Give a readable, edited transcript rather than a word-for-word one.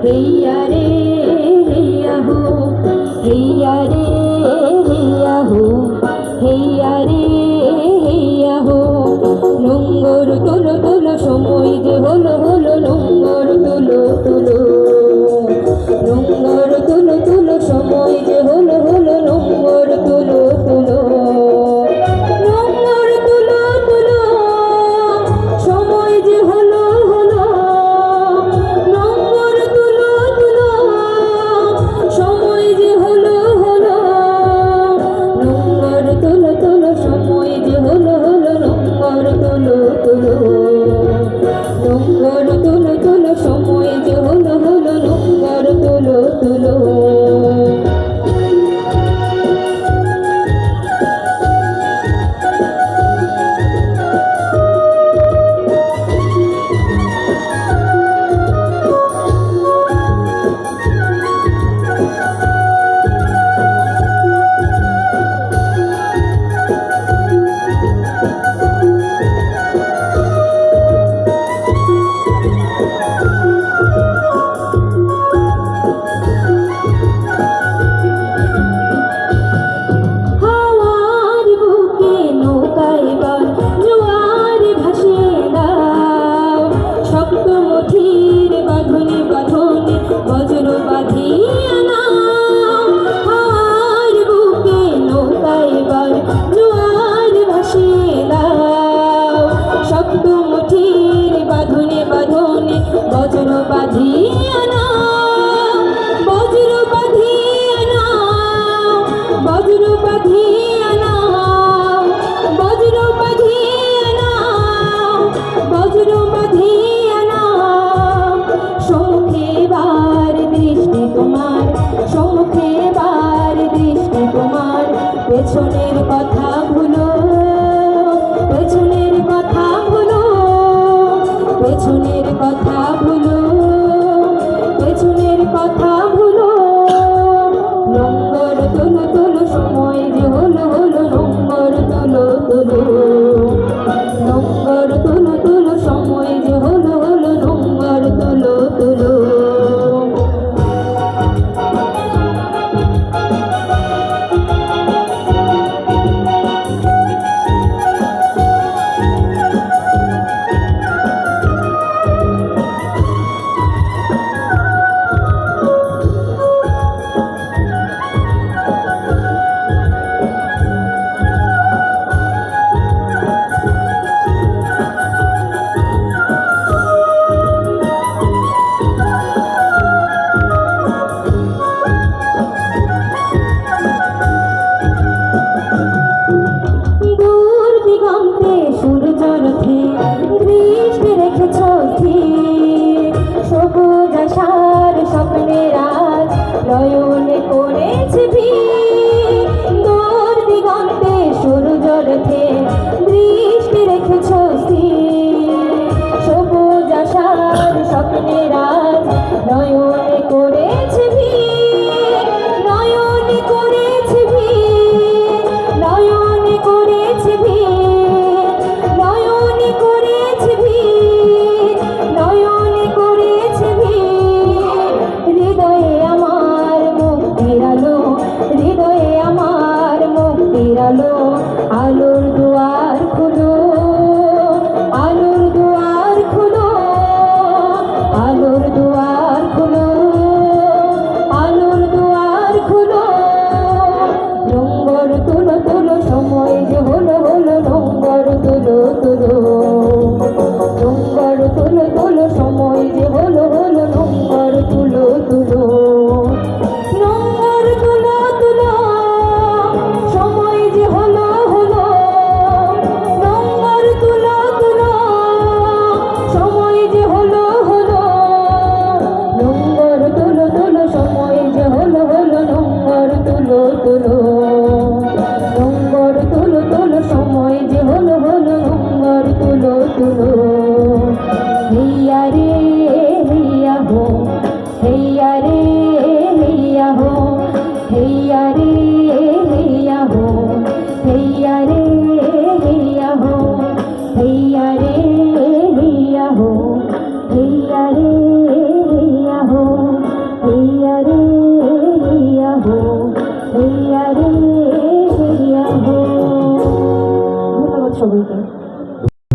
হেইয়া রে হেইয়া হো, হেইয়া রে হেইয়া হো, হেইয়া রে হেইয়া হো। নোঙ্গর তোলো তোলো সময় যে হলো হলো, নোঙ্গর তোলো তোলো, নোঙ্গর তোলো তোলো সময় যে হলো হলো, নোঙ্গর তোলো তোলো, নোঙ্গর তোলো তোলো সময় যে হলো হলো, নোঙ্গর তোলো তোলো সময় যে হলো হলো, নোঙ্গর তোলো তোলো সময় যে হলো হলো, নোঙ্গর তোলো তোলো, নোঙ্গর তোলো তোলো সময় যে হলো হলো, নোঙ্গর তোলো তোলো। বজ্র বাঁধিয়া নাও, হাওয়ার বুকে নৌকা এবার জোয়ার ভাসিয়ে দাও। শক্ত মুঠির বাঁধনে বাঁধনে বজ্র বাঁধিয়া নাও, বজ্র বাঁধিয়া নাও, বজ্র বাঁধিয়া নাও, বজ্র বাঁধিয়া নাও, বজ্র বাঁধিয়া নাও। সম্মুখে এবার দৃষ্টি তোমার, সম্মুখে এবার দৃষ্টি তোমার, পেছনের কথা ভুলো, পেছনের কথা ভুলো, পেছনের কথা ভুলো, পেছনের কথা ভুলো। নোঙ্গর তোলো তোলো সময় যে হলো হলো, নোঙ্গর তোলো তোলো, নোঙ্গর তোলো তোলো সময় যে হলো হলো, নোঙ্গর তোলো তোলো। দৃষ্টি রেখেছ স্থির, সবুজ আশার স্বপ্নের আজ নয়নে করেছে ভিড়। দূর দিগন্তে সূর্য রেখে দৃষ্টি রেখেছ স্থির, সবুজ আশার স্বপ্নের আজ নয়নে